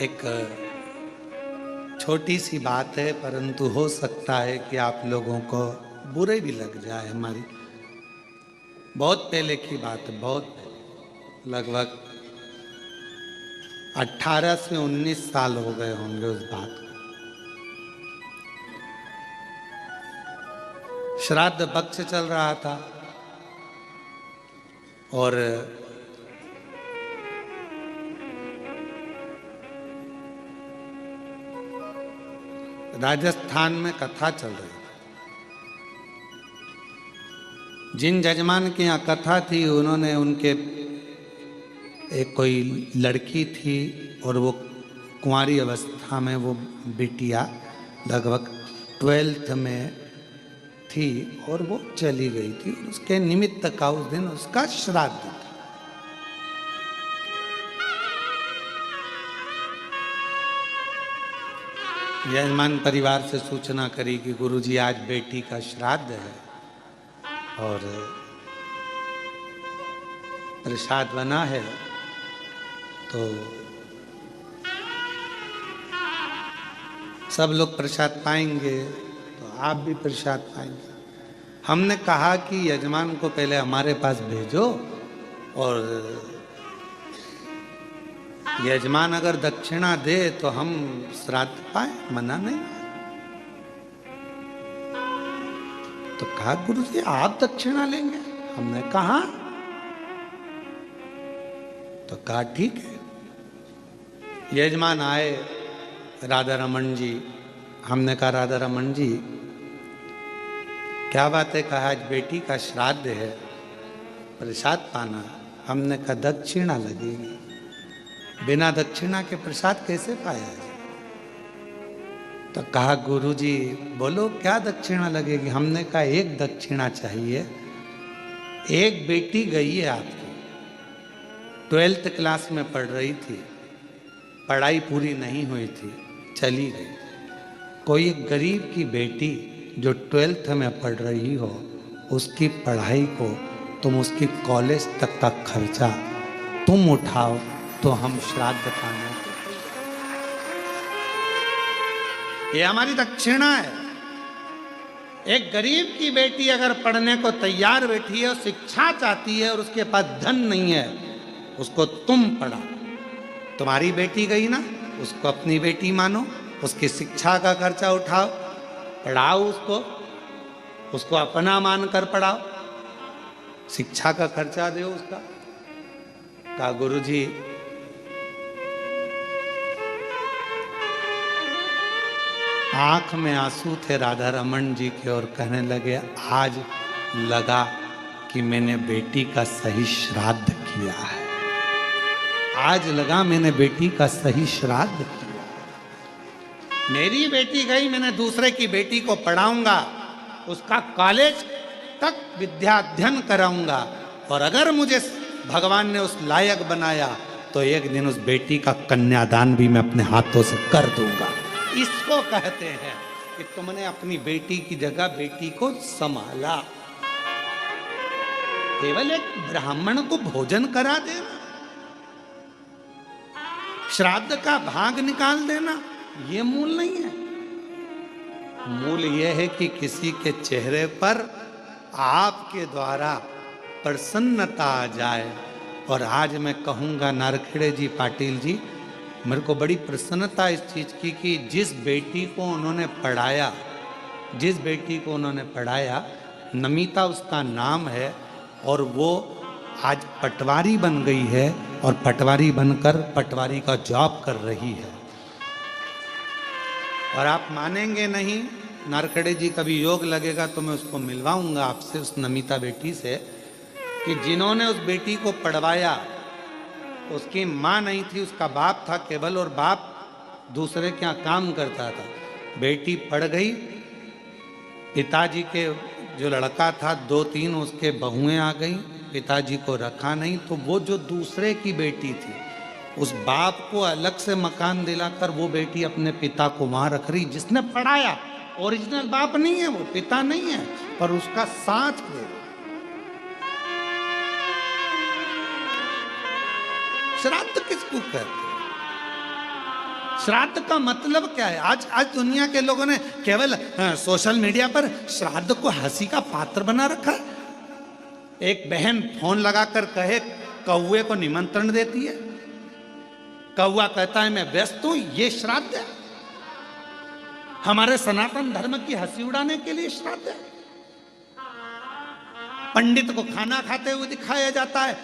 एक छोटी सी बात है, परंतु हो सकता है कि आप लोगों को बुरे भी लग जाए। हमारी बहुत पहले की बात है, बहुत पहले, लगभग 18 से 19 साल हो गए होंगे उस बात को। श्राद्ध पक्ष चल रहा था और राजस्थान में कथा चल रही थी। जिन जजमान की यहाँ कथा थी, उन्होंने उनके एक कोई लड़की थी और वो कुंवारी अवस्था में वो बिटिया लगभग 12th में थी और वो चली गई थी। उसके निमित्त का उस दिन उसका श्राद्ध था। यजमान परिवार से सूचना करी कि गुरुजी आज बेटी का श्राद्ध है और प्रसाद बना है, तो सब लोग प्रसाद पाएंगे, तो आप भी प्रसाद पाएंगे। हमने कहा कि यजमान को पहले हमारे पास भेजो और यजमान अगर दक्षिणा दे तो हम श्राद्ध पाए, मना नहीं। तो कहा गुरुजी आप दक्षिणा लेंगे? हमने कहा, तो कहा ठीक है। यजमान आए, राधा रमन जी। हमने कहा राधा रमन जी क्या बात है? कहा आज बेटी का श्राद्ध है, प्रसाद पाना। हमने कहा दक्षिणा लगेगी, बिना दक्षिणा के प्रसाद कैसे पाया जाए? तो कहा गुरुजी बोलो क्या दक्षिणा लगेगी? हमने कहा एक दक्षिणा चाहिए। एक बेटी गई है आपकी, 12th क्लास में पढ़ रही थी, पढ़ाई पूरी नहीं हुई थी, चली गई। कोई एक गरीब की बेटी जो 12th में पढ़ रही हो, उसकी पढ़ाई को तुम उसकी कॉलेज तक का खर्चा तुम उठाओ, तो हम श्राद्ध पाने। ये हमारी दक्षिणा है। एक गरीब की बेटी अगर पढ़ने को तैयार बैठी है और शिक्षा चाहती है और उसके पास धन नहीं है, उसको तुम पढ़ा। तुम्हारी बेटी गई ना, उसको अपनी बेटी मानो, उसकी शिक्षा का खर्चा उठाओ, पढ़ाओ उसको अपना मानकर पढ़ाओ, शिक्षा का खर्चा दो उसका। कहा गुरुजी आंख में आंसू थे राधा रमन जी के और कहने लगे आज लगा कि मैंने बेटी का सही श्राद्ध किया है। आज लगा मैंने बेटी का सही श्राद्ध किया। मेरी बेटी गई, मैंने दूसरे की बेटी को पढ़ाऊंगा, उसका कॉलेज तक विद्या अध्ययन कराऊंगा, और अगर मुझे भगवान ने उस लायक बनाया तो एक दिन उस बेटी का कन्यादान भी मैं अपने हाथों से कर दूंगा। इसको कहते हैं कि तुमने अपनी बेटी की जगह बेटी को संभाला। केवल एक ब्राह्मण को भोजन करा देना, श्राद्ध का भाग निकाल देना, ये मूल नहीं है। मूल यह है कि किसी के चेहरे पर आपके द्वारा प्रसन्नता आ जाए। और आज मैं कहूंगा नारखेड़े जी, पाटिल जी, मेरे को बड़ी प्रसन्नता इस चीज़ की कि जिस बेटी को उन्होंने पढ़ाया, नमिता उसका नाम है, और वो आज पटवारी बन गई है और पटवारी बनकर पटवारी का जॉब कर रही है। और आप मानेंगे नहीं, नारखेड़े जी कभी योग लगेगा तो मैं उसको मिलवाऊंगा आपसे, उस नमिता बेटी से, कि जिन्होंने उस बेटी को पढ़वाया उसकी माँ नहीं थी, उसका बाप था केवल, और बाप दूसरे के यहाँ काम करता था। बेटी पढ़ गई, पिताजी के जो लड़का था 2-3 उसके बहुएं आ गई, पिताजी को रखा नहीं, तो वो जो दूसरे की बेटी थी, उस बाप को अलग से मकान दिलाकर वो बेटी अपने पिता को वहाँ रख रही, जिसने पढ़ाया। ओरिजिनल बाप नहीं है, वो पिता नहीं है, पर उसका साथ है। श्राद्ध किसको कहते हैं? श्राद्ध का मतलब क्या है? आज आज दुनिया के लोगों ने केवल सोशल मीडिया पर श्राद्ध को हंसी का पात्र बना रखा है। एक बहन फोन लगाकर कहे कौवे को निमंत्रण देती है, कौवा कहता है मैं व्यस्त हूं, ये श्राद्ध है? हमारे सनातन धर्म की हंसी उड़ाने के लिए श्राद्ध है। पंडित को खाना खाते हुए दिखाया जाता है,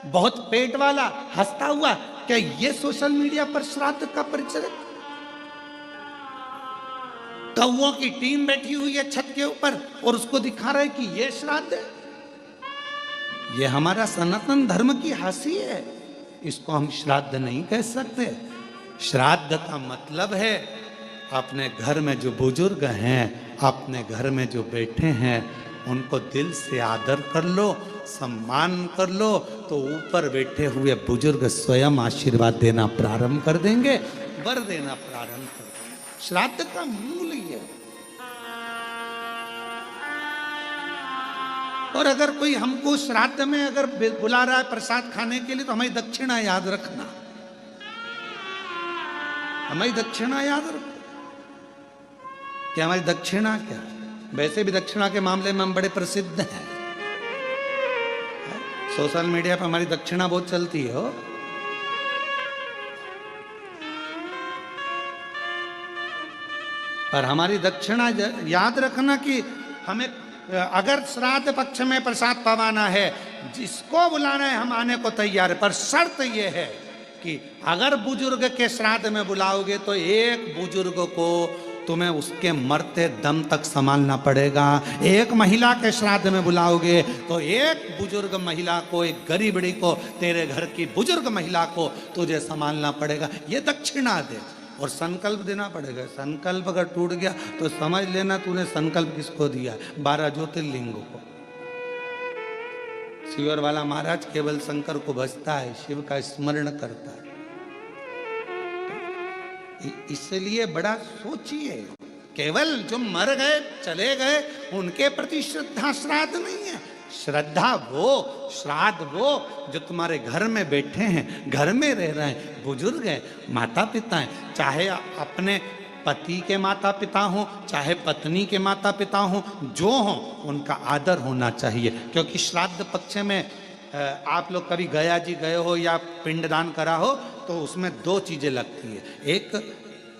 बहुत पेट वाला हंसता हुआ। क्या ये सोशल मीडिया पर श्राद्ध का परिचय? कौवों की टीम बैठी हुई है छत के ऊपर और उसको दिखा रहे कि ये श्राद्ध है। ये हमारा सनातन धर्म की हंसी है, इसको हम श्राद्ध नहीं कह सकते। श्राद्ध का मतलब है अपने घर में जो बुजुर्ग हैं, अपने घर में जो बैठे हैं, उनको दिल से आदर कर लो, सम्मान कर लो, तो ऊपर बैठे हुए बुजुर्ग स्वयं आशीर्वाद देना प्रारंभ कर देंगे, वर देना प्रारंभ कर देंगे। श्राद्ध का मूल ये है। और अगर कोई हमको श्राद्ध में अगर बुला रहा है प्रसाद खाने के लिए, तो हमें दक्षिणा याद रखना, हमें दक्षिणा याद रखना कि हमारी दक्षिणा क्या है। वैसे भी दक्षिणा के मामले में हम बड़े प्रसिद्ध हैं। सोशल मीडिया पर हमारी दक्षिणा बहुत चलती है। पर हमारी दक्षिणा याद रखना कि हमें अगर श्राद्ध पक्ष में प्रसाद पवाना है, जिसको बुलाना है हम आने को तैयार है, पर शर्त यह है कि अगर बुजुर्ग के श्राद्ध में बुलाओगे तो एक बुजुर्ग को तुम्हें उसके मरते दम तक संभालना पड़ेगा। एक महिला के श्राद्ध में बुलाओगे तो एक बुजुर्ग महिला को, एक गरीबड़ी को, तेरे घर की बुजुर्ग महिला को तुझे संभालना पड़ेगा। ये दक्षिणा दे और संकल्प देना पड़ेगा। संकल्प अगर टूट गया तो समझ लेना तूने संकल्प किसको दिया? 12 ज्योतिर्लिंगों को। शिवर वाला महाराज केवल शंकर को भजता है, शिव का स्मरण करता है। इसलिए बड़ा सोचिए, केवल जो मर गए चले गए उनके प्रति श्रद्धा श्राद्ध नहीं है। श्रद्धा वो, श्राद्ध वो जो तुम्हारे घर में बैठे हैं, घर में रह रहे हैं, बुजुर्ग हैं, माता पिता हैं, चाहे अपने पति के माता पिता हों, चाहे पत्नी के माता पिता हों, जो हों उनका आदर होना चाहिए। क्योंकि श्राद्ध पक्ष में आप लोग कभी गया जी गए हो या पिंडदान करा हो तो उसमें 2 चीजें लगती है, एक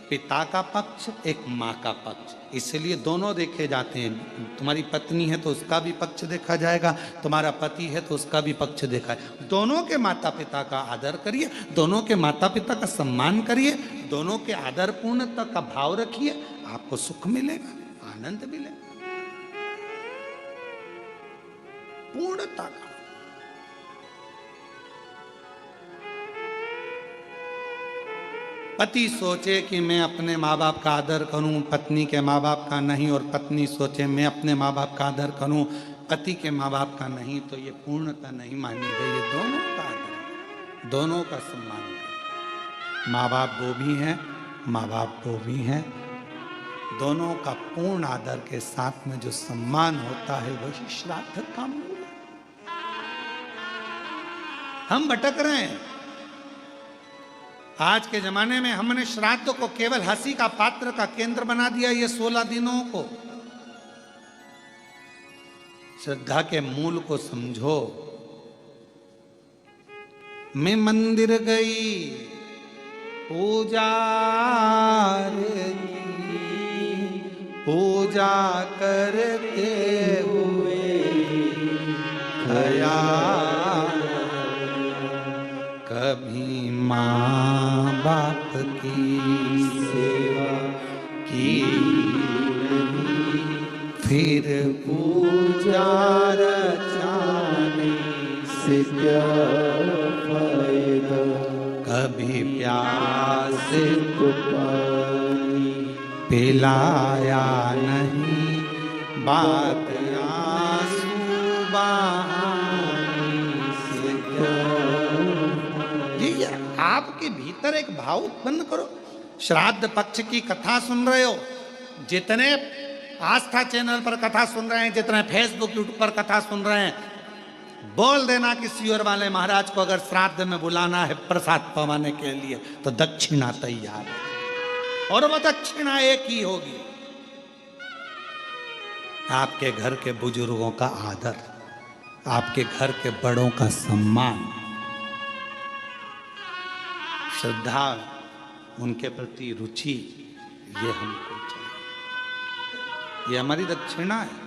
पिता का पक्ष, एक माँ का पक्ष। इसलिए दोनों देखे जाते हैं। तुम्हारी पत्नी है तो उसका भी पक्ष देखा जाएगा, तुम्हारा पति है तो उसका भी पक्ष देखा है। दोनों के माता पिता का आदर करिए, दोनों के माता पिता का सम्मान करिए, दोनों के आदर पूर्णता का भाव रखिए, आपको सुख मिलेगा, आनंद मिलेगा, पूर्णता का। पति सोचे कि मैं अपने माँ बाप का आदर करूं, पत्नी के माँ बाप का नहीं, और पत्नी सोचे मैं अपने माँ बाप का आदर करूं, पति के माँ बाप का नहीं, तो ये पूर्णता नहीं मानी गई। ये दोनों का आदर, दोनों का सम्मान है। माँ बाप वो भी हैं, माँ बाप वो भी हैं, दोनों का पूर्ण आदर के साथ में जो सम्मान होता है वही श्राद्ध का मूल है। हम भटक रहे हैं। आज के जमाने में हमने श्राद्ध को केवल हंसी का पात्र का केंद्र बना दिया। ये 16 दिनों को श्रद्धा के मूल को समझो। मैं मंदिर गई पूजा करते हुए गया, कभी माँ बाप की सेवा की, फिर पूजा रचाने से क्या फायदा, कभी प्यास को पानी पिलाया नहीं, बात आंसू बहाने से क्या। आपके भीतर एक भाव उत्पन्न करो। श्राद्ध पक्ष की कथा सुन रहे हो, जितने आस्था चैनल पर कथा सुन रहे हैं, जितने फेसबुक यूट्यूब पर कथा सुन रहे हैं, बोल देना कि सियोर वाले महाराज को अगर श्राद्ध में बुलाना है प्रसाद पवाने के लिए तो दक्षिणा तैयार है, और वो दक्षिणा एक ही होगी, आपके घर के बुजुर्गों का आदर, आपके घर के बड़ों का सम्मान, श्रद्धा, उनके प्रति रुचि, ये हमको चाहिए। ये हमारी दक्षिणा है।